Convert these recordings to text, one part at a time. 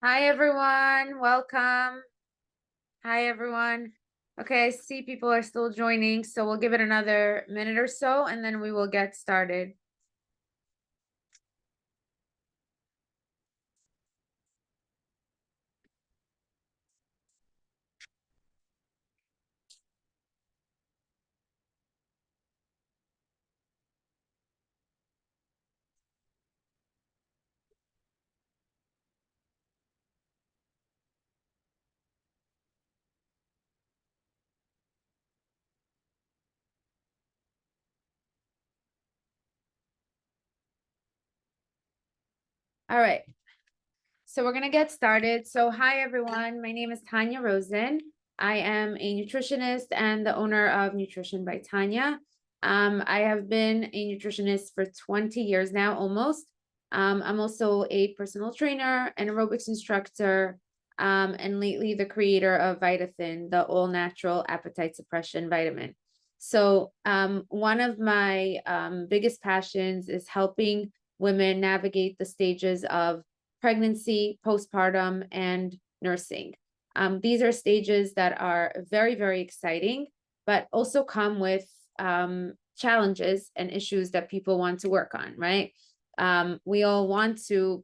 Hi, everyone. Welcome. Hi, everyone. Okay, I see people are still joining, so we'll give it another minute or so, and then we will get started. All right, so we're going to get started. So, hi, everyone. My name is Tanya Rosen. I am a nutritionist and the owner of Nutrition by Tanya. I have been a nutritionist for 20 years now, almost. I'm also a personal trainer, an aerobics instructor, and lately the creator of Vitathin, the all-natural appetite suppression vitamin. So, one of my biggest passions is helping women navigate the stages of pregnancy, postpartum, and nursing. These are stages that are very, very exciting, but also come with challenges and issues that people want to work on, right? We all want to,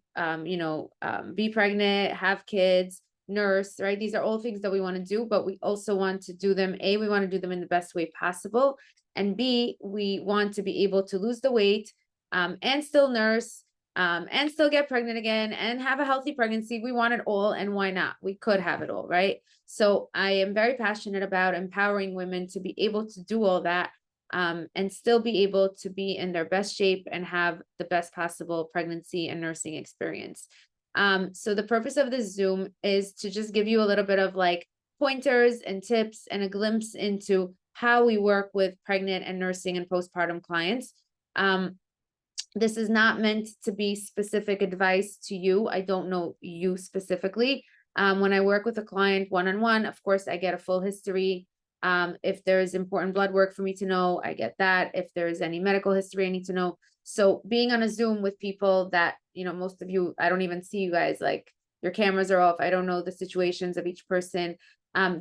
be pregnant, have kids, nurse, right? These are all things that we want to do, but we also want to do them. A, we want to do them in the best way possible. And B, we want to be able to lose the weight and still nurse and still get pregnant again and have a healthy pregnancy. We want it all, and why not? We could have it all, right? So I am very passionate about empowering women to be able to do all that and still be able to be in their best shape and have the best possible pregnancy and nursing experience. So the purpose of this Zoom is to just give you a little bit of like pointers and tips and a glimpse into how we work with pregnant and nursing and postpartum clients. This is not meant to be specific advice to you. I don't know you specifically. When I work with a client one-on-one, of course, I get a full history. If there's important blood work for me to know, I get that. If there's any medical history I need to know. So being on a Zoom with people that, most of you, I don't even see you guys, like your cameras are off. I don't know the situations of each person.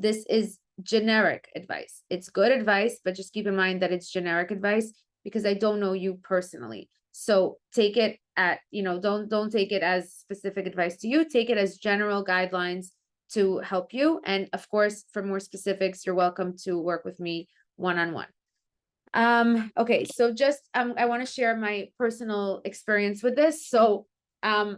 This is generic advice. It's good advice, but just keep in mind that it's generic advice because I don't know you personally. So take it at, don't take it as specific advice to you. Take it as general guidelines to help you. And of course, for more specifics, you're welcome to work with me one-on-one. Okay, so just I want to share my personal experience with this. So in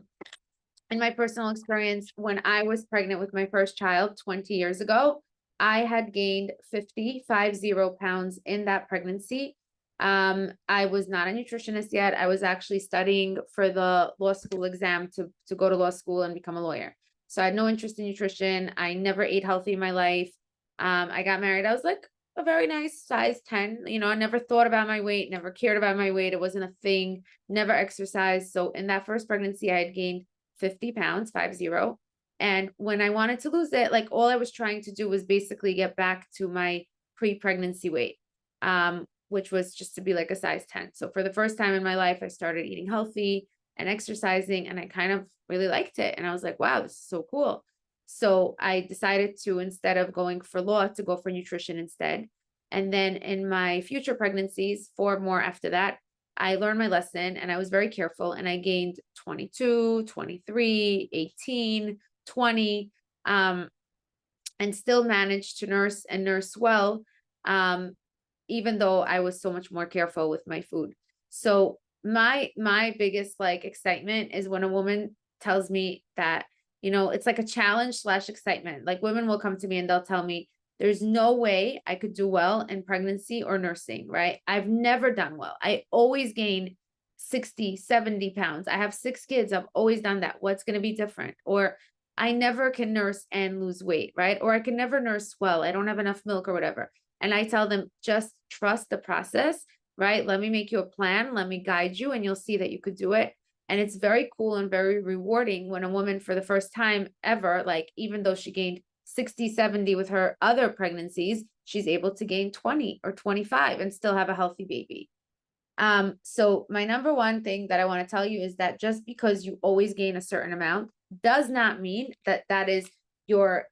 my personal experience, when I was pregnant with my first child 20 years ago, I had gained 50 pounds in that pregnancy. I was not a nutritionist yet. I was actually studying for the law school exam to go to law school and become a lawyer. So I had no interest in nutrition. I never ate healthy in my life. I got married. I was like a very nice size 10. I never thought about my weight, never cared about my weight. It wasn't a thing, never exercised. So in that first pregnancy, I had gained 50 pounds, 50. And when I wanted to lose it, like all I was trying to do was basically get back to my pre-pregnancy weight, which was just to be like a size 10. So for the first time in my life, I started eating healthy and exercising, and I kind of really liked it. And I was like, wow, this is so cool. So I decided to, instead of going for law, to go for nutrition instead. And then in my future pregnancies, 4 more after that, I learned my lesson and I was very careful, and I gained 22, 23, 18, 20, and still managed to nurse well, even though I was so much more careful with my food. So my biggest like excitement is when a woman tells me that, it's like a challenge slash excitement. Like women will come to me and they'll tell me, there's no way I could do well in pregnancy or nursing, right? I've never done well. I always gain 60, 70 pounds. I have 6 kids. I've always done that. What's going to be different? Or I never can nurse and lose weight, right? Or I can never nurse well. I don't have enough milk or whatever. And I tell them, just trust the process, right? Let me make you a plan. Let me guide you, and you'll see that you could do it. And it's very cool and very rewarding when a woman, for the first time ever, like even though she gained 60, 70 with her other pregnancies, she's able to gain 20 or 25 and still have a healthy baby. So my number one thing that I want to tell you is that just because you always gain a certain amount does not mean that that is your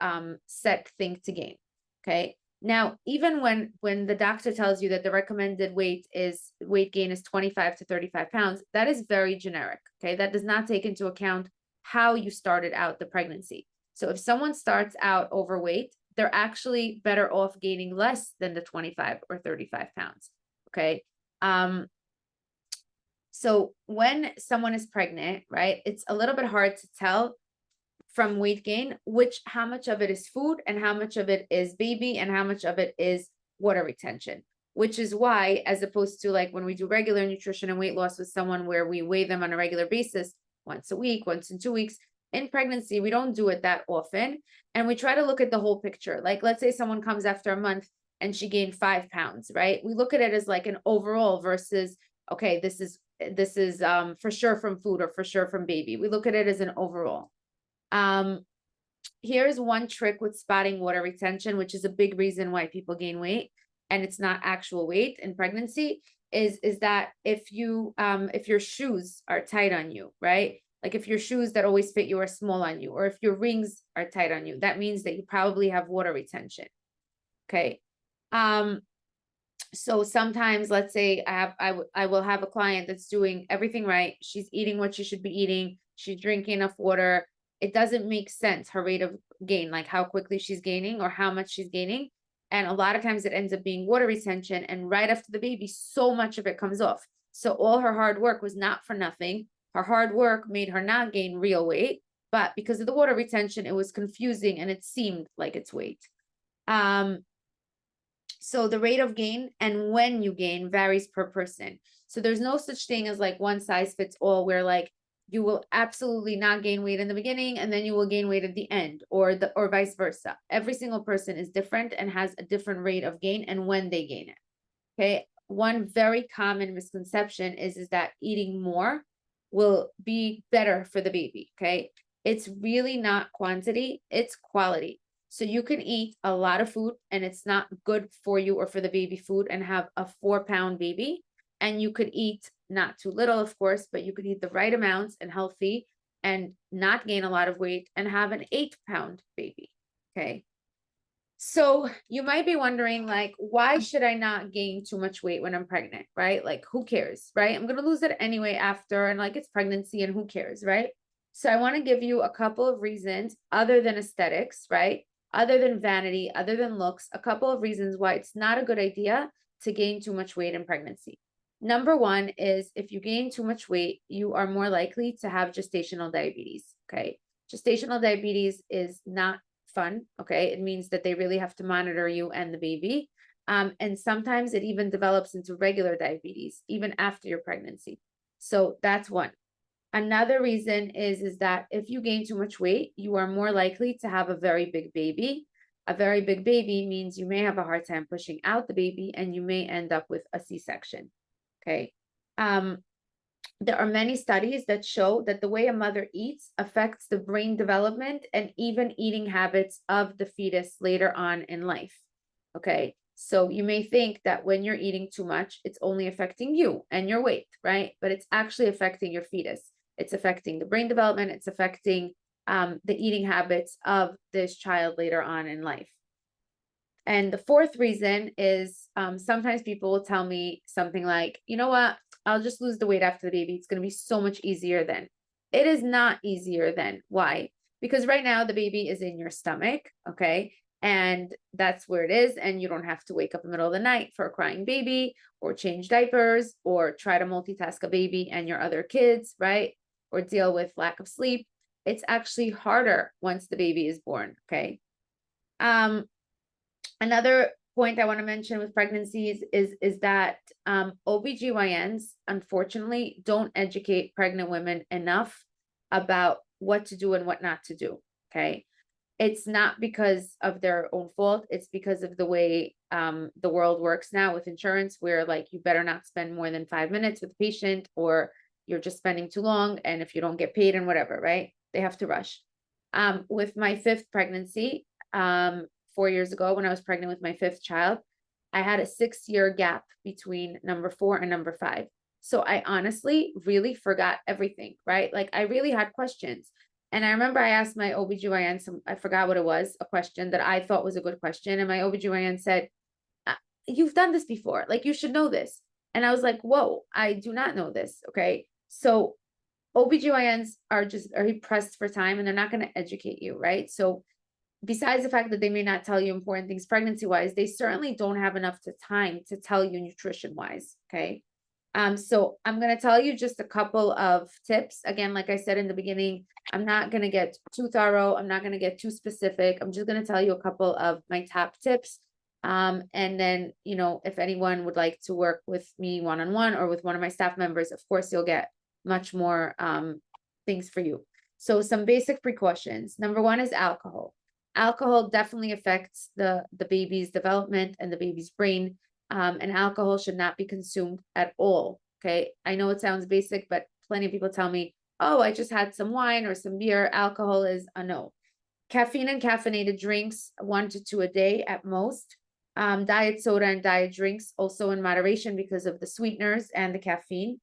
set thing to gain. Okay. Now, even when the doctor tells you that the recommended weight gain is 25 to 35 pounds, that is very generic. Okay. That does not take into account how you started out the pregnancy. So if someone starts out overweight, they're actually better off gaining less than the 25 or 35 pounds. Okay. So when someone is pregnant, right, it's a little bit hard to tell from weight gain, how much of it is food and how much of it is baby and how much of it is water retention, which is why, as opposed to like when we do regular nutrition and weight loss with someone where we weigh them on a regular basis, once a week, once in 2 weeks, in pregnancy, we don't do it that often. And we try to look at the whole picture. Like, let's say someone comes after a month and she gained 5 pounds, right? We look at it as like an overall versus, okay, this is for sure from food or for sure from baby. We look at it as an overall. Here's one trick with spotting water retention, which is a big reason why people gain weight, and it's not actual weight in pregnancy, is that if your shoes are tight on you, right? Like if your shoes that always fit you are small on you, or if your rings are tight on you, that means that you probably have water retention. Okay. So sometimes, let's say I will have a client that's doing everything right. She's eating what she should be eating. She's drinking enough water. It doesn't make sense, her rate of gain, like how quickly she's gaining or how much she's gaining. And a lot of times it ends up being water retention. And right after the baby, so much of it comes off. So all her hard work was not for nothing. Her hard work made her not gain real weight, but because of the water retention, it was confusing and it seemed like it's weight. So the rate of gain and when you gain varies per person. So there's no such thing as like one size fits all, where like you will absolutely not gain weight in the beginning and then you will gain weight at the end, or vice versa. Every single person is different and has a different rate of gain and when they gain it. Okay. One very common misconception is that eating more will be better for the baby. Okay. It's really not quantity, it's quality. So you can eat a lot of food and it's not good for you or for the baby food and have a 4-pound baby. And you could eat not too little, of course, but you could eat the right amounts and healthy and not gain a lot of weight and have an 8-pound baby. Okay. So you might be wondering, like, why should I not gain too much weight when I'm pregnant, right? Like, who cares, right? I'm going to lose it anyway after, and like, it's pregnancy and who cares, right? So I want to give you a couple of reasons other than aesthetics, right? Other than vanity, other than looks, a couple of reasons why it's not a good idea to gain too much weight in pregnancy. Number one is if you gain too much weight, you are more likely to have gestational diabetes, okay? Gestational diabetes is not fun, okay? It means that they really have to monitor you and the baby. And sometimes it even develops into regular diabetes, even after your pregnancy. So that's one. Another reason is that if you gain too much weight, you are more likely to have a very big baby. A very big baby means you may have a hard time pushing out the baby and you may end up with a C-section. Okay. There are many studies that show that the way a mother eats affects the brain development and even eating habits of the fetus later on in life. Okay. So you may think that when you're eating too much, it's only affecting you and your weight, right? But it's actually affecting your fetus. It's affecting the brain development. It's affecting the eating habits of this child later on in life. And the fourth reason is sometimes people will tell me something like, you know what, I'll just lose the weight after the baby. It's going to be so much easier then. It is not easier then. Why? Because right now the baby is in your stomach, okay? And that's where it is. And you don't have to wake up in the middle of the night for a crying baby or change diapers or try to multitask a baby and your other kids, right? Or deal with lack of sleep. It's actually harder once the baby is born, okay? Another point I want to mention with pregnancies is that OBGYNs, unfortunately, don't educate pregnant women enough about what to do and what not to do, okay? It's not because of their own fault. It's because of the way the world works now with insurance, where like you better not spend more than 5 minutes with the patient or you're just spending too long. And if you don't get paid and whatever, right? They have to rush. With my 5th pregnancy, 4 years ago when I was pregnant with my 5th child, I had a 6-year gap between number 4 and number 5. So I honestly really forgot everything, right? Like I really had questions. And I remember I asked my OBGYN I forgot what it was, a question that I thought was a good question. And my OBGYN said, you've done this before, like you should know this. And I was like, whoa, I do not know this. Okay. So OBGYNs are very pressed for time and they're not going to educate you, right? So besides the fact that they may not tell you important things pregnancy wise, they certainly don't have enough time to tell you nutrition wise. Okay. So I'm going to tell you just a couple of tips. Again, like I said in the beginning, I'm not going to get too thorough. I'm not going to get too specific. I'm just going to tell you a couple of my top tips. And then, if anyone would like to work with me one-on-one or with one of my staff members, of course, you'll get much more things for you. So some basic precautions. Number one is alcohol. Alcohol definitely affects the baby's development and the baby's brain. And alcohol should not be consumed at all. Okay. I know it sounds basic, but plenty of people tell me, oh, I just had some wine or some beer. Alcohol is a no. Caffeine and caffeinated drinks, 1 to 2 a day at most. Diet soda and diet drinks also in moderation because of the sweeteners and the caffeine.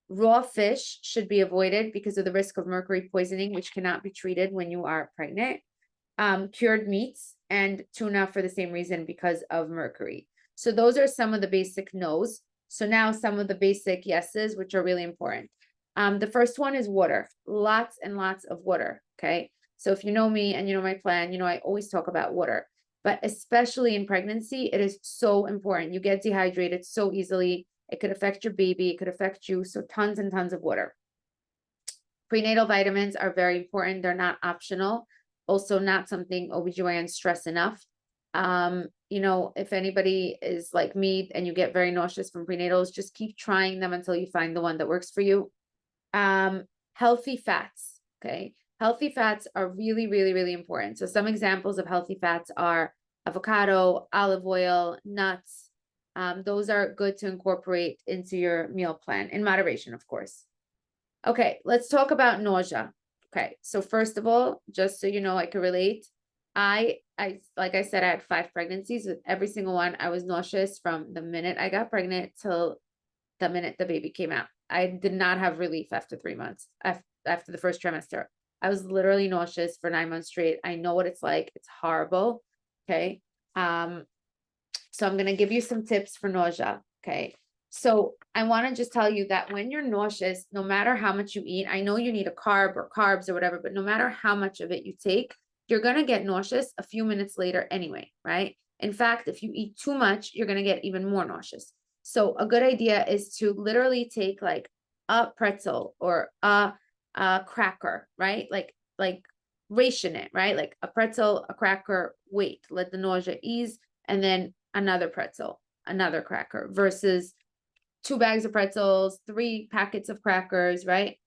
Raw fish should be avoided because of the risk of mercury poisoning, which cannot be treated when you are pregnant. Cured meats and tuna for the same reason because of mercury. So those are some of the basic no's. So now some of the basic yeses, which are really important. The first one is water, lots and lots of water. Okay. So if you know me and you know my plan, I always talk about water, but especially in pregnancy, it is so important. You get dehydrated so easily. It could affect your baby. It could affect you. So tons and tons of water. Prenatal vitamins are very important. They're not optional. Also not something OBGYNs stress enough. If anybody is like me and you get very nauseous from prenatals, just keep trying them until you find the one that works for you. Healthy fats. Okay. Healthy fats are really, really, really important. So some examples of healthy fats are avocado, olive oil, nuts. Those are good to incorporate into your meal plan in moderation, of course. Okay, let's talk about nausea. Okay, so first of all, just so you know, I can relate. I like I said, I had 5 pregnancies. With every single one, I was nauseous from the minute I got pregnant till the minute the baby came out. I did not have relief after 3 months, after the first trimester. I was literally nauseous for 9 months straight. I know what it's like. It's horrible. Okay. So I'm going to give you some tips for nausea. Okay. So I want to just tell you that when you're nauseous, no matter how much you eat, I know you need a carb or carbs or whatever, but no matter how much of it you take, you're going to get nauseous a few minutes later anyway, right? In fact, if you eat too much, you're going to get even more nauseous. So a good idea is to literally take like a pretzel or a cracker, right? Like ration it, right? Like a pretzel, a cracker, wait, let the nausea ease, and then another pretzel, another cracker, versus 2 bags of pretzels, 3 packets of crackers, right?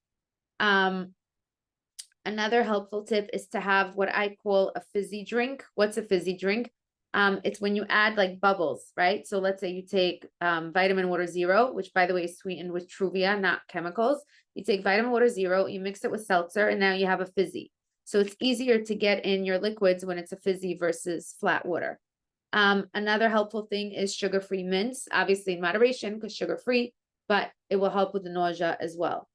Another helpful tip is to have what I call a fizzy drink. What's a fizzy drink? It's when you add like bubbles, right? So let's say you take vitamin water zero, which by the way is sweetened with Truvia, not chemicals. You take vitamin water zero, you mix it with seltzer, and now you have a fizzy. So it's easier to get in your liquids when it's a fizzy versus flat water. Another helpful thing is sugar-free mints, obviously in moderation because sugar-free, but it will help with the nausea as well.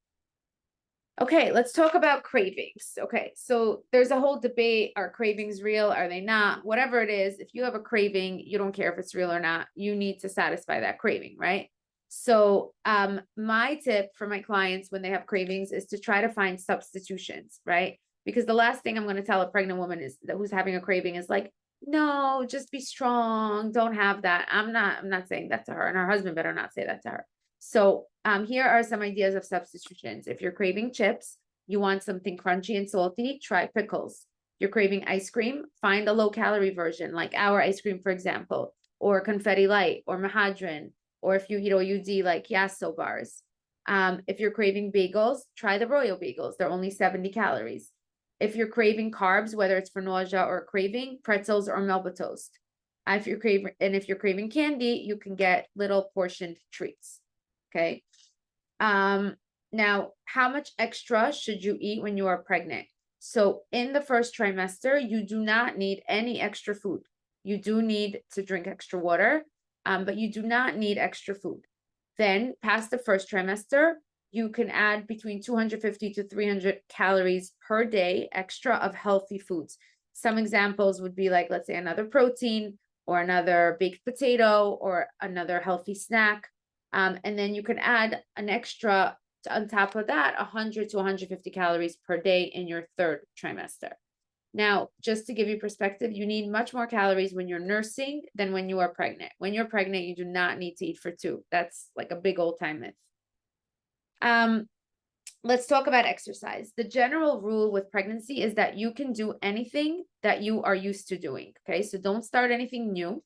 Okay, let's talk about cravings. Okay, so there's a whole debate. Are cravings real? Are they not? Whatever it is, if you have a craving, you don't care if it's real or not. You need to satisfy that craving, right? So my tip for my clients when they have cravings is to try to find substitutions, right? Because the last thing I'm going to tell a pregnant woman is that who's having a craving is like, no, just be strong. Don't have that. I'm not saying that to her, and her husband better not say that to her. So here are some ideas of substitutions. If you're craving chips, you want something crunchy and salty, try pickles. If you're craving ice cream, find a low-calorie version, like our ice cream, for example, or confetti light, or mahadrin, or if you eat OUD, like Yasso bars. If you're craving bagels, try the Royal bagels. They're only 70 calories. If you're craving carbs, whether it's for nausea or craving, pretzels or Melba toast. If you're craving candy, you can get little portioned treats. Okay. Now, how much extra should you eat when you are pregnant? So in the first trimester, you do not need any extra food. You do need to drink extra water, but you do not need extra food. Then past the first trimester, you can add between 250 to 300 calories per day extra of healthy foods. Some examples would be like, let's say another protein or another baked potato or another healthy snack. And then you can add an extra on top of that, 100 to 150 calories per day in your third trimester. Now, just to give you perspective, you need much more calories when you're nursing than when you are pregnant. When you're pregnant, you do not need to eat for two. That's like a big old time myth. Let's talk about exercise. The general rule with pregnancy is that you can do anything that you are used to doing. Okay, so don't start anything new,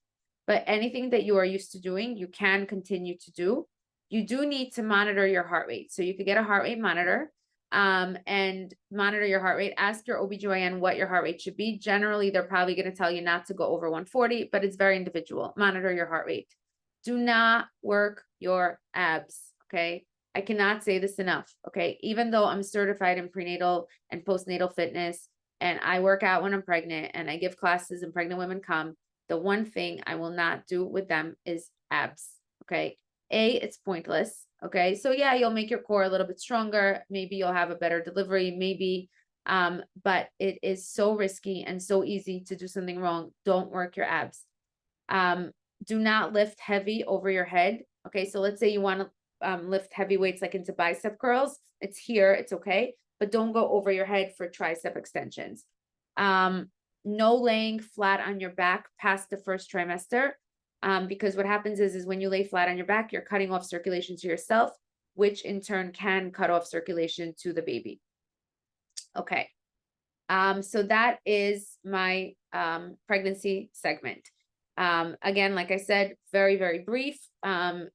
but anything that you are used to doing, you can continue to do. You do need to monitor your heart rate. So you could get a heart rate monitor and monitor your heart rate. Ask your OBGYN what your heart rate should be. Generally, they're probably going to tell you not to go over 140, but it's very individual. Monitor your heart rate. Do not work your abs. Okay. I cannot say this enough, okay? Even though I'm certified in prenatal and postnatal fitness, and I work out when I'm pregnant, and I give classes and pregnant women come, the one thing I will not do with them is abs, okay? It's pointless, okay? So yeah, you'll make your core a little bit stronger. Maybe you'll have a better delivery, maybe, but it is so risky and so easy to do something wrong. Don't work your abs. Do not lift heavy over your head, okay? So let's say you want to lift heavy weights like into bicep curls. It's here, it's okay, but don't go over your head for tricep extensions. No laying flat on your back past the first trimester, because what happens is when you lay flat on your back, you're cutting off circulation to yourself, which in turn can cut off circulation to the baby. Okay, so that is my pregnancy segment. Again, like I said, very, very brief,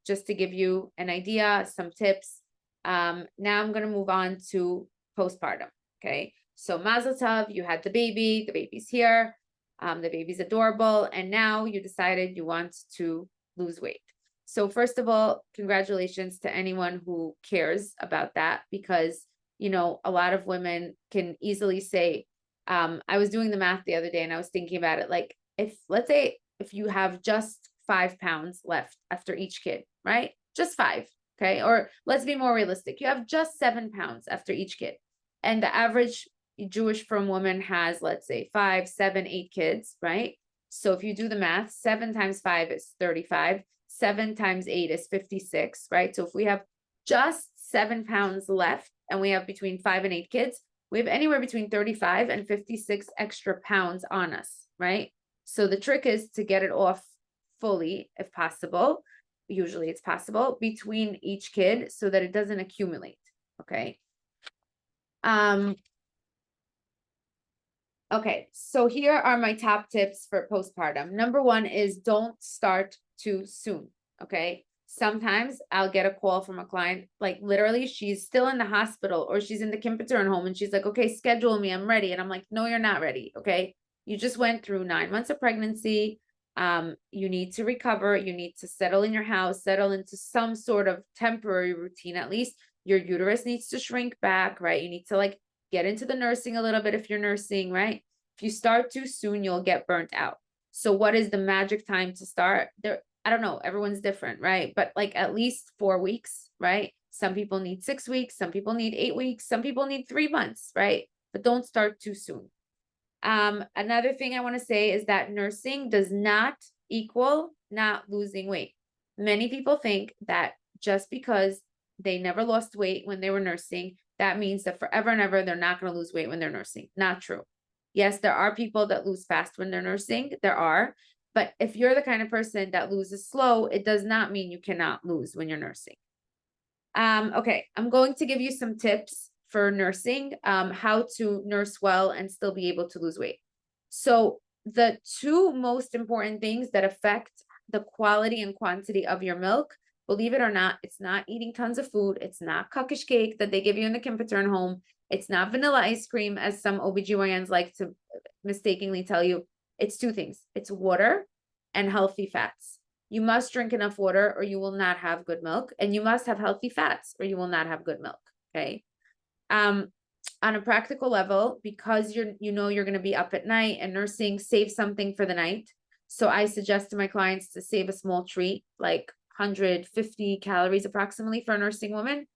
just to give you an idea, some tips. Now I'm going to move on to postpartum. Okay. So Mazel Tov, you had the baby's here. The baby's adorable. And now you decided you want to lose weight. So first of all, congratulations to anyone who cares about that, because, you know, a lot of women can easily say, I was doing the math the other day and I was thinking about it. Like, let's say, if you have just 5 pounds left after each kid, right? Just 5, okay? Or let's be more realistic. You have just 7 pounds after each kid. And the average Jewish frum woman has, let's say, 5, 7, 8 kids, right? So if you do the math, 7 times 5 is 35. 7 times 8 is 56, right? So if we have just 7 pounds left and we have between 5 and 8 kids, we have anywhere between 35 and 56 extra pounds on us, right? So the trick is to get it off fully, if possible. Usually it's possible between each kid so that it doesn't accumulate. Okay. Okay. So here are my top tips for postpartum. Number 1 is don't start too soon. Okay. Sometimes I'll get a call from a client, like literally she's still in the hospital or she's in the Kimpatern home and she's like, okay, schedule me, I'm ready. And I'm like, no, you're not ready. Okay. You just went through 9 months of pregnancy. You need to recover. You need to settle in your house, settle into some sort of temporary routine. At least your uterus needs to shrink back, right? You need to like get into the nursing a little bit if you're nursing, right? If you start too soon, you'll get burnt out. So what is the magic time to start? I don't know, everyone's different, right? But like at least 4 weeks, right? Some people need 6 weeks, some people need 8 weeks, some people need 3 months, right? But don't start too soon. Another thing I want to say is that nursing does not equal not losing weight. Many people think that just because they never lost weight when they were nursing, that means that forever and ever they're not going to lose weight when they're nursing. Not true. Yes, there are people that lose fast when they're nursing. There are. But if you're the kind of person that loses slow, it does not mean you cannot lose when you're nursing. Okay, I'm going to give you some tips for nursing, how to nurse well and still be able to lose weight. So the 2 most important things that affect the quality and quantity of your milk, believe it or not, it's not eating tons of food. It's not cookish cake that they give you in the Kimpatern home. It's not vanilla ice cream, as some OBGYNs like to mistakenly tell you. It's 2 things. It's water and healthy fats. You must drink enough water or you will not have good milk, and you must have healthy fats or you will not have good milk. Okay. On a practical level, because you're going to be up at night and nursing, save something for the night. So I suggest to my clients to save a small treat, like 150 calories approximately for a nursing woman.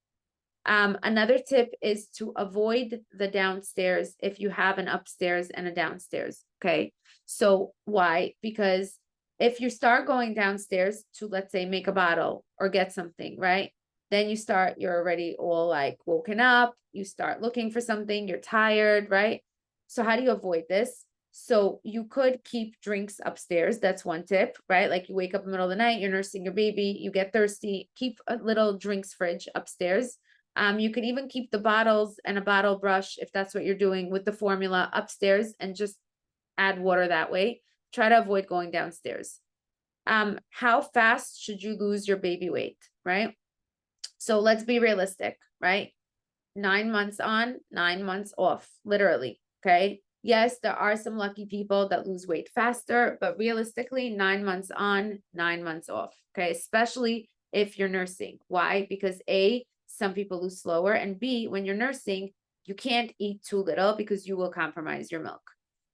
Another tip is to avoid the downstairs if you have an upstairs and a downstairs. Okay. So why? Because if you start going downstairs to, let's say, make a bottle or get something, right? Then you're already all like woken up. You start looking for something, you're tired, right? So how do you avoid this? So you could keep drinks upstairs. That's one tip, right? Like you wake up in the middle of the night, you're nursing your baby, you get thirsty, keep a little drinks fridge upstairs. You could even keep the bottles and a bottle brush, if that's what you're doing with the formula, upstairs and just add water that way. Try to avoid going downstairs. How fast should you lose your baby weight, right? So let's be realistic, right? 9 months on, 9 months off, literally, okay? Yes, there are some lucky people that lose weight faster, but realistically, 9 months on, 9 months off, okay? Especially if you're nursing. Why? Because A, some people lose slower, and B, when you're nursing, you can't eat too little because you will compromise your milk.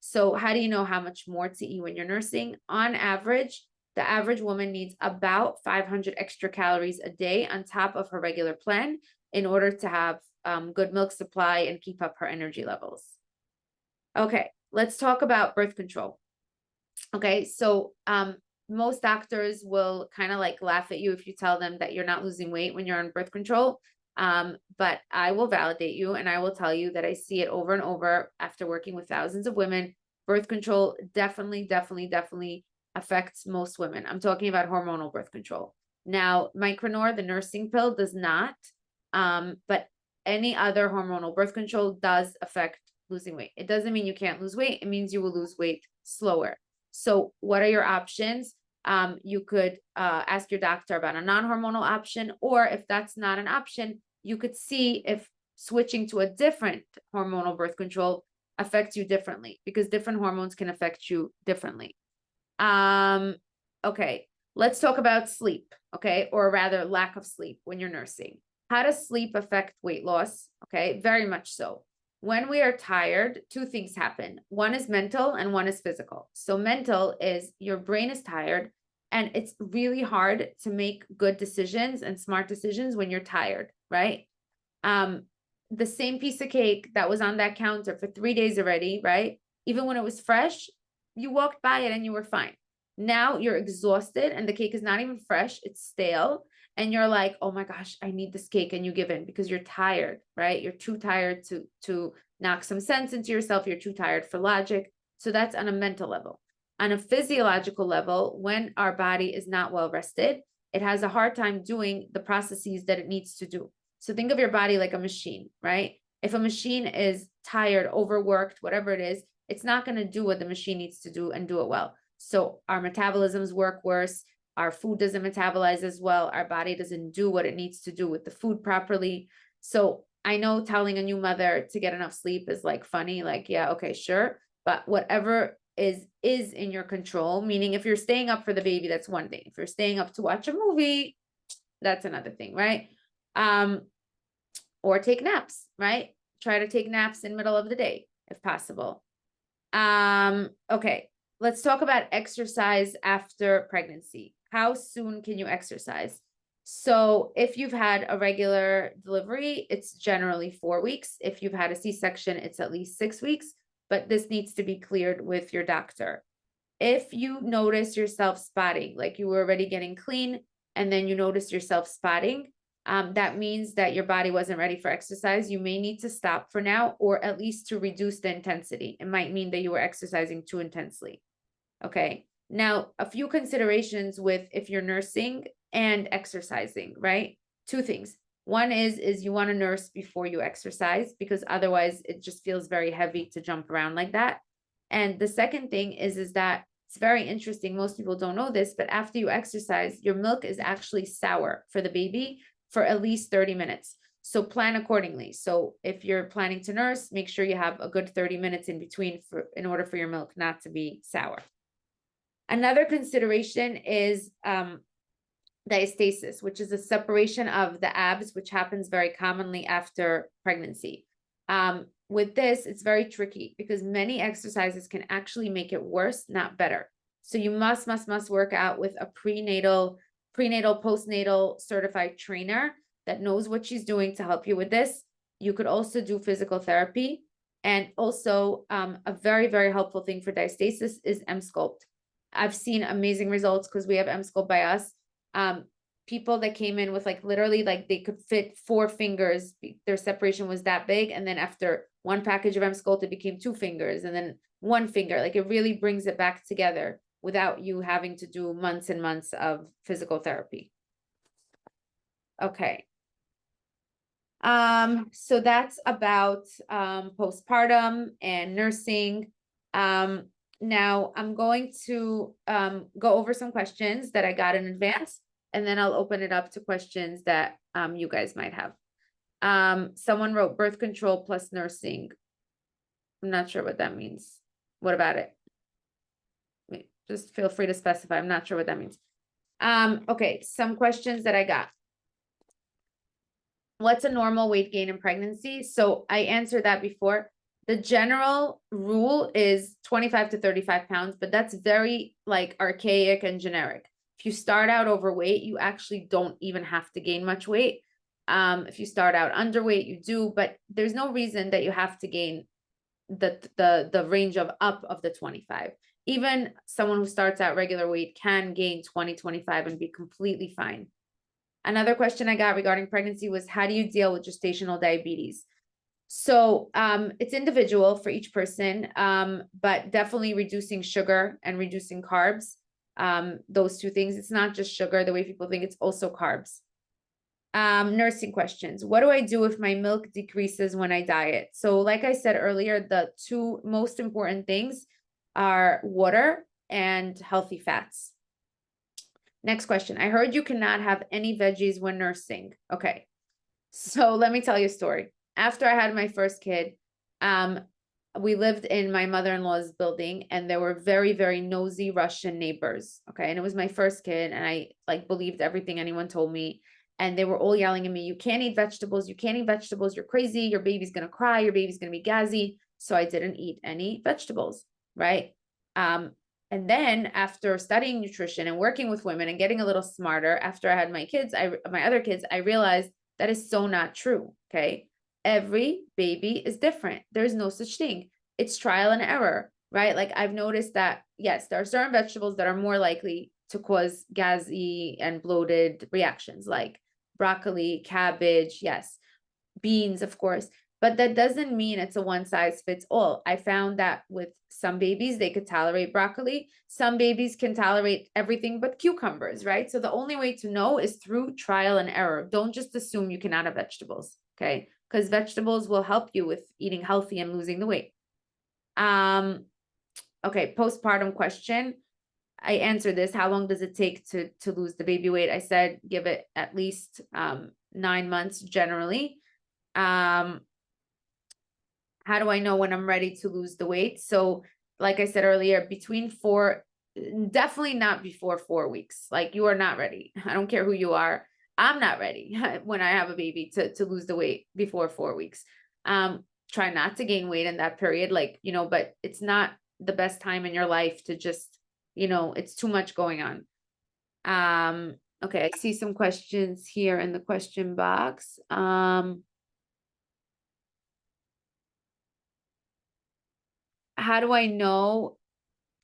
So how do you know how much more to eat when you're nursing? On average, the average woman needs about 500 extra calories a day on top of her regular plan in order to have good milk supply and keep up her energy levels. Okay, let's talk about birth control. Okay, so most doctors will kind of like laugh at you if you tell them that you're not losing weight when you're on birth control. But I will validate you and I will tell you that I see it over and over after working with thousands of women. Birth control definitely affects most women. I'm talking about hormonal birth control. Now, Micronor, the nursing pill, does not, but any other hormonal birth control does affect losing weight. It doesn't mean you can't lose weight. It means you will lose weight slower. So what are your options? You could ask your doctor about a non-hormonal option, or if that's not an option, you could see if switching to a different hormonal birth control affects you differently, because different hormones can affect you differently. Okay, let's talk about sleep, okay, or rather lack of sleep when you're nursing. How does sleep affect weight loss? Okay, very much so. When we are tired, two things happen. One is mental and one is physical. So mental is your brain is tired and it's really hard to make good decisions and smart decisions when you're tired, right? The same piece of cake that was on that counter for 3 days already, right? Even when it was fresh, you walked by it and you were fine. Now you're exhausted and the cake is not even fresh, it's stale. And you're like, oh my gosh, I need this cake. And you give in because you're tired, right? You're too tired to knock some sense into yourself. You're too tired for logic. So that's on a mental level. On a physiological level, when our body is not well rested, it has a hard time doing the processes that it needs to do. So think of your body like a machine, right? If a machine is tired, overworked, whatever it is, it's not going to do what the machine needs to do and do it well. So our metabolisms work worse. Our food doesn't metabolize as well. Our body doesn't do what it needs to do with the food properly. So I know telling a new mother to get enough sleep is like funny, like, yeah, okay, sure. But whatever is in your control, meaning if you're staying up for the baby, that's one thing. If you're staying up to watch a movie, that's another thing, right? Or take naps, right? Try to take naps in the middle of the day if possible. Okay, let's talk about exercise after pregnancy. How soon can you exercise? So if you've had a regular delivery, it's generally 4 weeks. If you've had a C-section, it's at least 6 weeks, but this needs to be cleared with your doctor. If you notice yourself spotting, like you were already getting clean, and then you notice yourself spotting, that means that your body wasn't ready for exercise. You may need to stop for now, or at least to reduce the intensity. It might mean that you were exercising too intensely. Okay. Now, a few considerations with if you're nursing and exercising, right? Two things. One is you want to nurse before you exercise, because otherwise it just feels very heavy to jump around like that. And the second thing is that it's very interesting. Most people don't know this, but after you exercise, your milk is actually sour for the baby for at least 30 minutes. So plan accordingly. So if you're planning to nurse, make sure you have a good 30 minutes in between in order for your milk not to be sour. Another consideration is diastasis, which is a separation of the abs, which happens very commonly after pregnancy. With this, it's very tricky because many exercises can actually make it worse, not better. So you must work out with a prenatal, postnatal certified trainer that knows what she's doing to help you with this. You could also do physical therapy. And also, a very, very helpful thing for diastasis is M-Sculpt. I've seen amazing results because we have M-Sculpt by us. People that came in with like literally like they could fit 4 fingers, their separation was that big. And then after one package of M-Sculpt, it became 2 fingers and then 1 finger. Like it really brings it back together without you having to do months and months of physical therapy. Okay. So that's about postpartum and nursing. Now I'm going to go over some questions that I got in advance, and then I'll open it up to questions that you guys might have. Someone wrote birth control plus nursing. I'm not sure what that means. What about it? Just feel free to specify. I'm not sure what that means. Okay, some questions that I got. What's a normal weight gain in pregnancy? So I answered that before. The general rule is 25 to 35 pounds, but that's very like archaic and generic. If you start out overweight, you actually don't even have to gain much weight. If you start out underweight, you do, but there's no reason that you have to gain the range of up of the 25. Even someone who starts out regular weight can gain 20, 25 and be completely fine. Another question I got regarding pregnancy was, how do you deal with gestational diabetes? So it's individual for each person, but definitely reducing sugar and reducing carbs. Those 2 things. It's not just sugar, the way people think, it's also carbs. Nursing questions. What do I do if my milk decreases when I diet? So like I said earlier, the 2 most important things are water and healthy fats. Next question. I heard you cannot have any veggies when nursing. Okay. So let me tell you a story. After I had my first kid, we lived in my mother-in-law's building and there were very, very nosy Russian neighbors. Okay. And it was my first kid and I like believed everything anyone told me. And they were all yelling at me, you can't eat vegetables. You can't eat vegetables. You're crazy. Your baby's going to cry. Your baby's going to be gassy. So I didn't eat any vegetables. Right. And then after studying nutrition and working with women and getting a little smarter, after I had my kids, my other kids, I realized that is so not true. Okay. Every baby is different. There's no such thing. It's trial and error, right? Like I've noticed that, yes, there are certain vegetables that are more likely to cause gassy and bloated reactions, like broccoli, cabbage, yes, beans, of course. But that doesn't mean it's a one size fits all. I found that with some babies, they could tolerate broccoli. Some babies can tolerate everything but cucumbers, right? So the only way to know is through trial and error. Don't just assume you cannot have vegetables, okay? Because vegetables will help you with eating healthy and losing the weight. Okay, postpartum question. I answered this. How long does it take to lose the baby weight? I said, give it at least 9 months generally. How do I know when I'm ready to lose the weight? So like I said earlier, definitely not before 4 weeks. Like you are not ready. I don't care who you are. I'm not ready when I have a baby to lose the weight before 4 weeks. Try not to gain weight in that period, like, but it's not the best time in your life to just, it's too much going on. Okay, I see some questions here in the question box. How do I know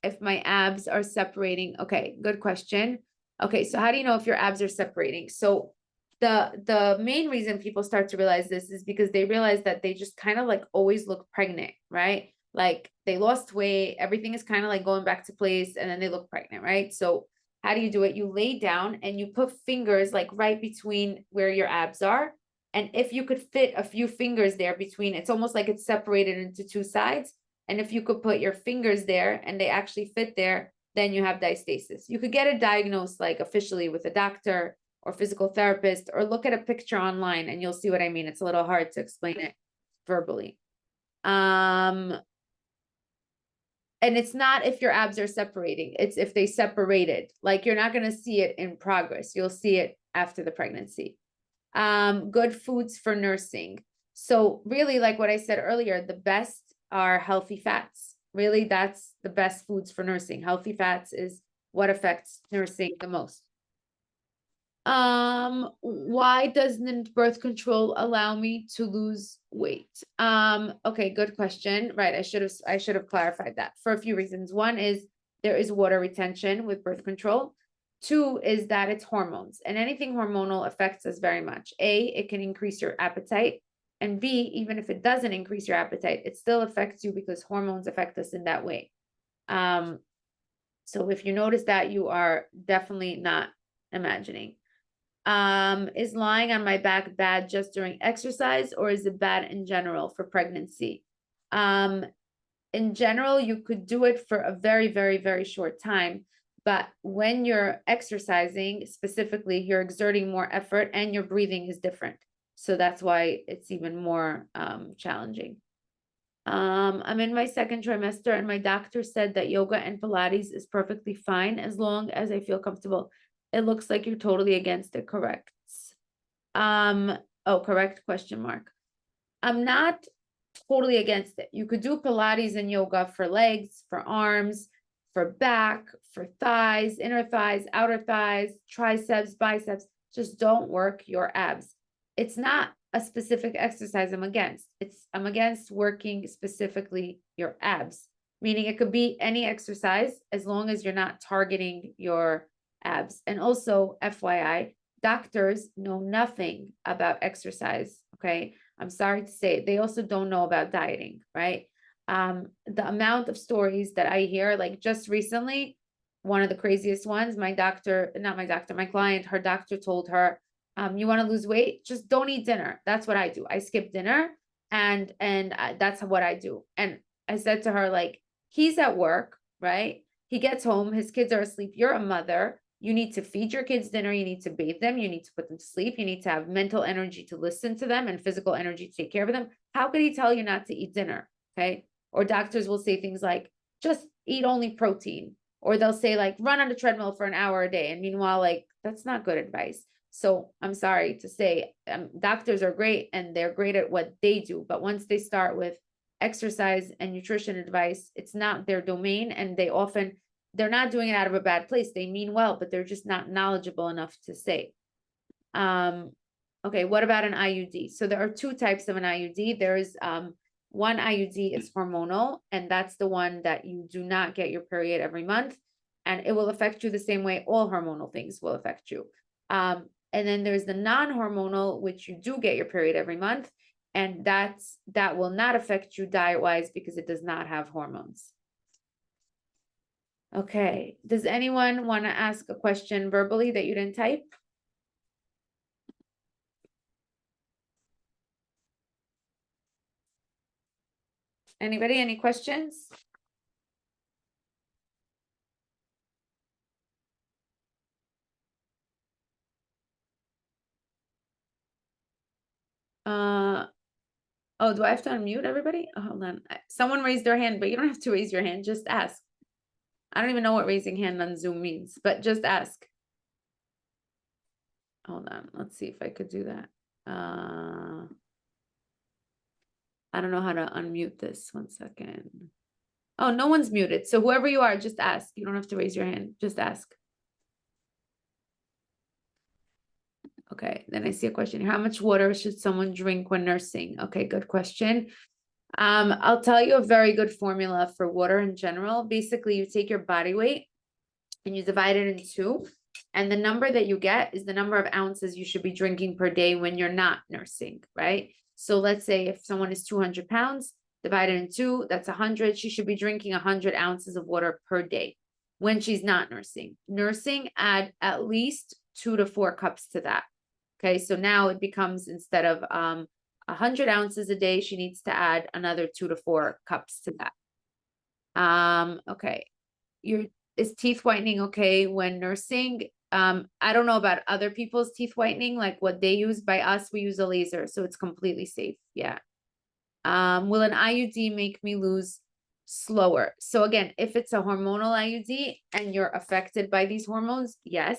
if my abs are separating? Okay, good question. Okay, so how do you know if your abs are separating? So the main reason people start to realize this is because they realize that they just kind of like always look pregnant, right? Like they lost weight, everything is kind of like going back to place, and then they look pregnant, right? So how do you do it? You lay down and you put fingers like right between where your abs are. And if you could fit a few fingers there between, it's almost like it's separated into 2 sides. And if you could put your fingers there and they actually fit there, then you have diastasis. You could get it diagnosed like officially with a doctor or physical therapist, or look at a picture online and you'll see what I mean. It's a little hard to explain it verbally. And it's not if your abs are separating, it's if they separated. Like you're not going to see it in progress. You'll see it after the pregnancy. Good foods for nursing. So really, like what I said earlier, the best are healthy fats. Really, that's the best foods for nursing. Healthy fats is what affects nursing the most. Why doesn't birth control allow me to lose weight? Okay, good question. Right, I should have clarified that for a few reasons. One is there is water retention with birth control. Two is that it's hormones, and anything hormonal affects us very much. A, it can increase your appetite, and B, even if it doesn't increase your appetite, it still affects you because hormones affect us in that way. So if you notice that, you are definitely not imagining. Is lying on my back bad just during exercise, or is it bad in general for pregnancy? In general, you could do it for a very, very, very short time. But when you're exercising specifically, you're exerting more effort and your breathing is different. So that's why it's even more challenging. I'm in my second trimester and my doctor said that yoga and Pilates is perfectly fine as long as I feel comfortable. It looks like you're totally against it, correct? Oh, correct, question mark. I'm not totally against it. You could do Pilates and yoga for legs, for arms, for back, for thighs, inner thighs, outer thighs, triceps, biceps. Just don't work your abs. It's not a specific exercise I'm against. I'm against working specifically your abs, meaning it could be any exercise as long as you're not targeting your abs. And also, FYI, doctors know nothing about exercise. Okay. I'm sorry to say, they also don't know about dieting, right? The amount of stories that I hear, like just recently, one of the craziest ones, my client, her doctor told her, you want to lose weight, just don't eat dinner. That's what I do. I skip dinner and that's what I do. And I said to her, like, he's at work, right? He gets home, his kids are asleep. You're a mother. You need to feed your kids dinner. You need to bathe them. You need to put them to sleep. You need to have mental energy to listen to them and physical energy to take care of them. How could he tell you not to eat dinner? Okay. Or doctors will say things like, just eat only protein. Or they'll say, like, run on the treadmill for an hour a day. And meanwhile, like, that's not good advice. So I'm sorry to say, doctors are great and they're great at what they do. But once they start with exercise and nutrition advice, it's not their domain. And they're not doing it out of a bad place. They mean well, but they're just not knowledgeable enough to say. Okay, what about an IUD? So there are two types of an IUD. There's one IUD is hormonal, and that's the one that you do not get your period every month, and it will affect you the same way all hormonal things will affect you. And then there's the non-hormonal, which you do get your period every month, and that will not affect you diet-wise because it does not have hormones. Okay, does anyone want to ask a question verbally that you didn't type? Anybody, any questions? Oh, do I have to unmute everybody? Oh, hold on. Someone raised their hand, but you don't have to raise your hand, just ask. I don't even know what raising hand on Zoom means, but just ask. Hold on, let's see if I could do that. I don't know how to unmute this. 1 second. Oh, no one's muted. So whoever you are, just ask. You don't have to raise your hand, just ask. Okay, then I see a question. How much water should someone drink when nursing? Okay, good question. I'll tell you a very good formula for water in general. Basically, you take your body weight and you divide it in two. And the number that you get is the number of ounces you should be drinking per day when you're not nursing, right? So let's say if someone is 200 pounds, divided in two, that's 100. She should be drinking 100 ounces of water per day when she's not nursing. Nursing, add at least 2 to 4 cups to that. Okay, so now it becomes, instead of 100 ounces a day, she needs to add another 2 to 4 cups to that. Okay, is teeth whitening okay when nursing? I don't know about other people's teeth whitening, like what they use. By us, we use a laser, so it's completely safe. Yeah. Will an IUD make me lose slower? So again, if it's a hormonal IUD and you're affected by these hormones, yes.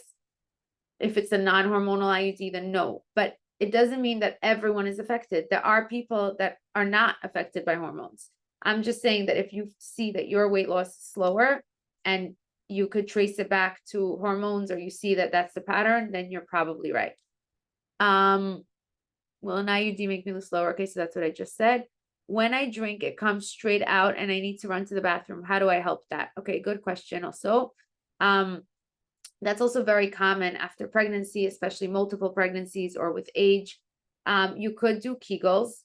If it's a non-hormonal IUD, then no. But it doesn't mean that everyone is affected. There are people that are not affected by hormones. I'm just saying that if you see that your weight loss is slower and you could trace it back to hormones, or you see that that's the pattern, then you're probably right. Well, now you do make me look slower. Okay, so that's what I just said. When I drink, it comes straight out and I need to run to the bathroom. How do I help that? Okay, good question also. That's also very common after pregnancy, especially multiple pregnancies or with age. You could do Kegels.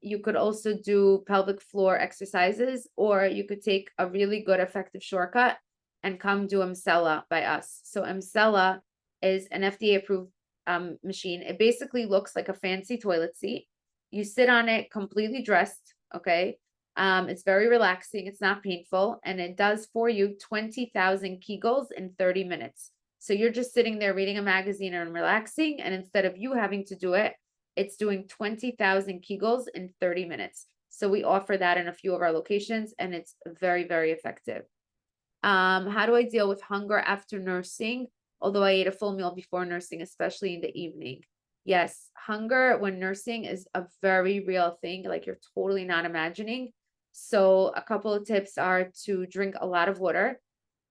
You could also do pelvic floor exercises, or you could take a really good effective shortcut and come do Emsella by us. So Emsella is an FDA approved machine. It basically looks like a fancy toilet seat. You sit on it completely dressed, okay? It's very relaxing, it's not painful, and it does for you 20,000 Kegels in 30 minutes. So you're just sitting there reading a magazine and relaxing, and instead of you having to do it, it's doing 20,000 Kegels in 30 minutes. So we offer that in a few of our locations, and it's very, very effective. How do I deal with hunger after nursing? Although I ate a full meal before nursing, especially in the evening. Yes, hunger when nursing is a very real thing, like you're totally not imagining. So a couple of tips are to drink a lot of water,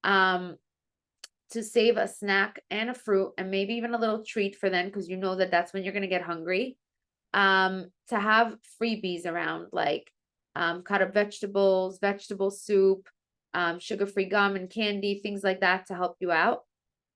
to save a snack and a fruit, and maybe even a little treat for then, because you know that that's when you're going to get hungry. To have freebies around, like cut up vegetables, vegetable soup, sugar-free gum and candy, things like that to help you out.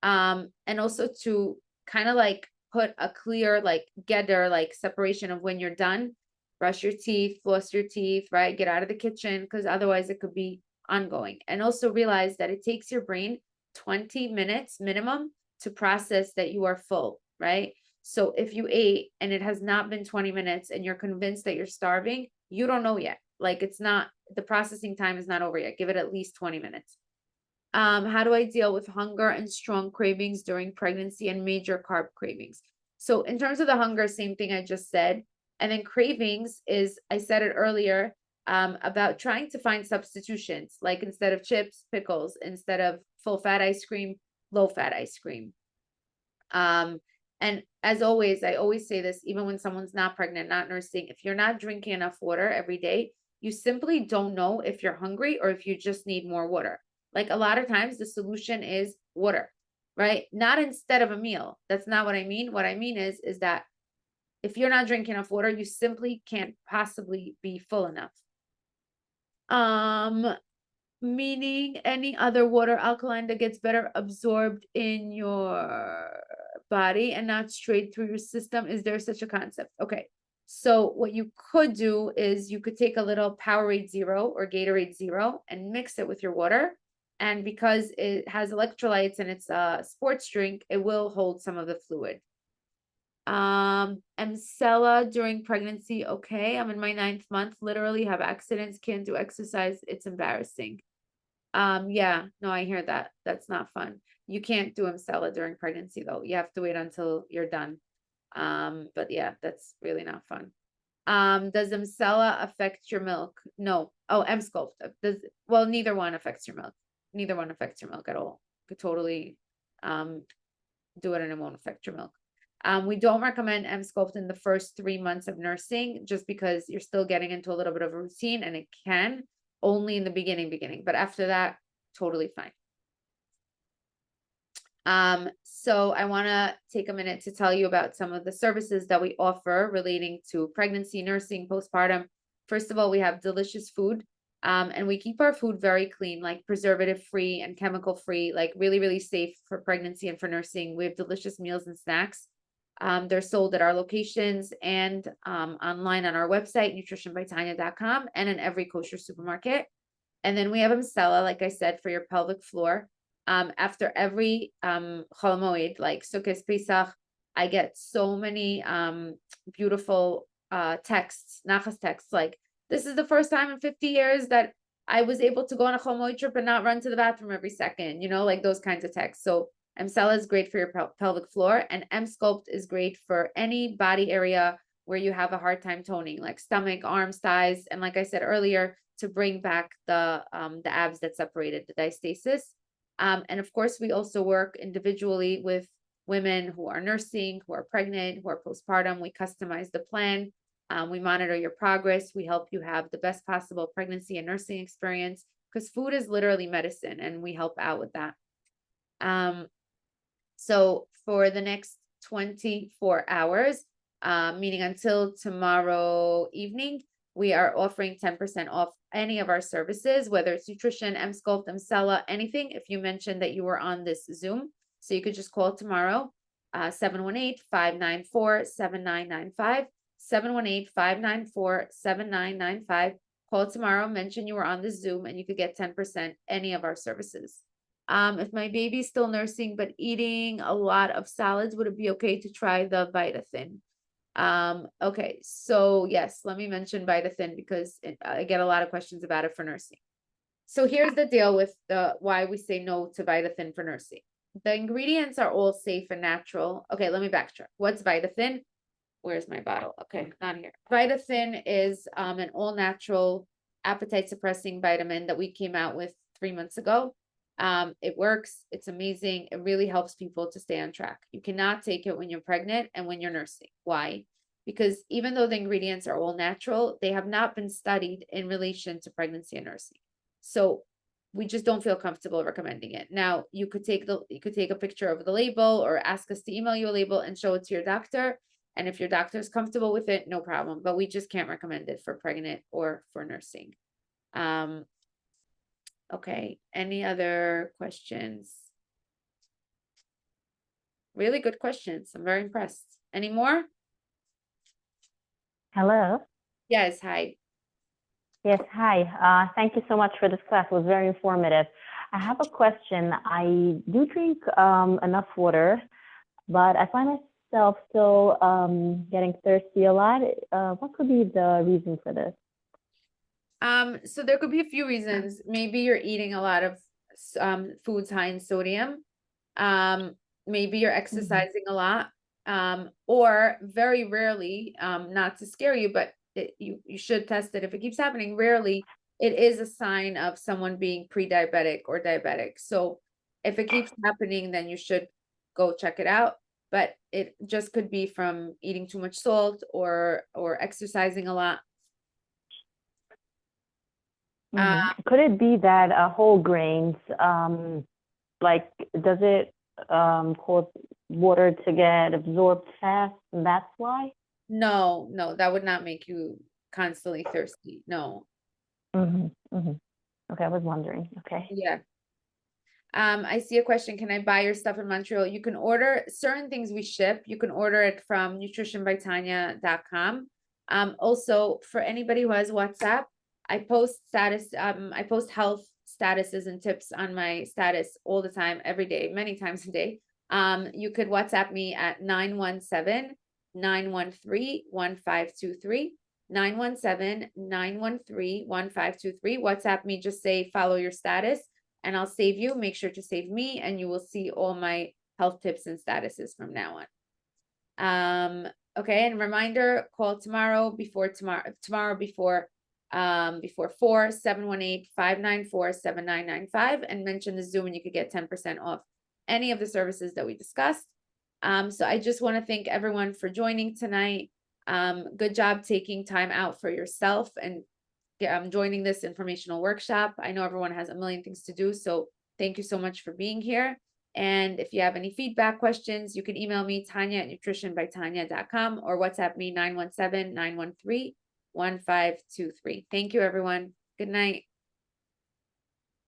And also to kind of like put a clear like gather, like separation of when you're done, brush your teeth, floss your teeth, right? Get out of the kitchen, because otherwise it could be ongoing. And also realize that it takes your brain 20 minutes minimum to process that you are full, right? So if you ate and it has not been 20 minutes and you're convinced that you're starving, you don't know yet. Like it's not, the processing time is not over yet. Give it at least 20 minutes. How do I deal with hunger and strong cravings during pregnancy and major carb cravings? So in terms of the hunger, same thing I just said. And then cravings is, I said it earlier, about trying to find substitutions, like instead of chips, pickles, instead of full fat ice cream, low fat ice cream. And as always, I always say this, even when someone's not pregnant, not nursing, if you're not drinking enough water every day, you simply don't know if you're hungry or if you just need more water. Like a lot of times the solution is water, right? Not instead of a meal. That's not what I mean. What I mean is that if you're not drinking enough water, you simply can't possibly be full enough. Meaning any other water alkaline that gets better absorbed in your body and not straight through your system. Is there such a concept? Okay. So what you could do is you could take a little Powerade Zero or Gatorade Zero and mix it with your water. And because it has electrolytes and it's a sports drink, it will hold some of the fluid. Emsella during pregnancy. Okay. I'm in my 9th month, literally have accidents, can't do exercise. It's embarrassing. Yeah, no, I hear that. That's not fun. You can't do Emsella during pregnancy though. You have to wait until you're done. But yeah, that's really not fun. Does Emsella affect your milk? No. Oh, Emsculpt. Well, neither one affects your milk. Neither one affects your milk at all. You could totally do it and it won't affect your milk. We don't recommend Emsculpt in the first 3 months of nursing, just because you're still getting into a little bit of a routine, and it can only in the beginning, but after that, totally fine. So I want to take a minute to tell you about some of the services that we offer relating to pregnancy, nursing, postpartum. First of all, we have delicious food. And we keep our food very clean, like preservative free and chemical free, like really, really safe for pregnancy and for nursing. We have delicious meals and snacks. They're sold at our locations and online on our website, nutritionbytanya.com, and in every kosher supermarket. And then we have Emsella, like I said, for your pelvic floor. After every Chol Moed, like Sukkot, Pesach, I get so many beautiful texts, nachas texts, like, this is the first time in 50 years that I was able to go on a Chol Moed trip and not run to the bathroom every second, you know, like those kinds of texts. So Emsella is great for your pelvic floor, and Emsculpt is great for any body area where you have a hard time toning, like stomach, arms, thighs, and like I said earlier, to bring back the abs that separated, the diastasis. And of course, we also work individually with women who are nursing, who are pregnant, who are postpartum. We customize the plan. We monitor your progress. We help you have the best possible pregnancy and nursing experience. because food is literally medicine and we help out with that. So for the next 24 hours, meaning until tomorrow evening, we are offering 10% off any of our services, whether it's nutrition, Emsculpt, Emcella, anything, if you mentioned that you were on this Zoom. So you could just call tomorrow, 718-594-7995, 718-594-7995. Call tomorrow, mention you were on the Zoom, and you could get 10% any of our services. If my baby's still nursing but eating a lot of salads, would it be okay to try the Vitathin? Okay, so yes, let me mention Vitathin because I get a lot of questions about it for nursing. So here's the deal with why we say no to Vitathin for nursing. The ingredients are all safe and natural. Okay, let me backtrack. What's Vitathin? Where's my bottle? Okay, not here. Vitathin is an all natural appetite suppressing vitamin that we came out with 3 months ago. It works. It's amazing. It really helps people to stay on track. You cannot take it when you're pregnant and when you're nursing. Why? Because even though the ingredients are all natural, they have not been studied in relation to pregnancy and nursing. So we just don't feel comfortable recommending it. Now, you could take a picture of the label or ask us to email you a label and show it to your doctor. And if your doctor is comfortable with it, no problem. But we just can't recommend it for pregnant or for nursing. Okay, any other questions? Really good questions. I'm very impressed. Any more? Hello. Yes, hi. Yes, hi. Thank you so much for this class. It was very informative. I have a question. I do drink enough water, but I find myself still getting thirsty a lot. What could be the reason for this? So there could be a few reasons. Maybe you're eating a lot of foods high in sodium. Maybe you're exercising a lot. Or very rarely, not to scare you, but you should test it if it keeps happening. Rarely, it is a sign of someone being pre-diabetic or diabetic. So if it keeps happening, then you should go check it out. But it just could be from eating too much salt or exercising a lot. Could it be that whole grains, like, does it cause water to get absorbed fast, and that's why? No, that would not make you constantly thirsty. No. Okay, I was wondering. Okay. Yeah. I see a question. Can I buy your stuff in Montreal? You can order certain things we ship. You can order it from nutritionbytanya.com. Also for anybody who has WhatsApp, I post health statuses and tips on my status all the time, every day, many times a day. You could WhatsApp me at 917-913-1523. 917-913-1523. WhatsApp me, just say follow your status and I'll save you. Make sure to save me and you will see all my health tips and statuses from now on. Okay, and reminder, call tomorrow before 4, 718-594-7995 and mention the Zoom and you could get 10% off any of the services that we discussed. So I just want to thank everyone for joining tonight. Good job taking time out for yourself and joining this informational workshop. I know everyone has a million things to do, so thank you so much for being here. And if you have any feedback, questions, you can email me, Tanya at nutritionbytanya.com or WhatsApp me 917-913-1523. Thank you, everyone. Good night.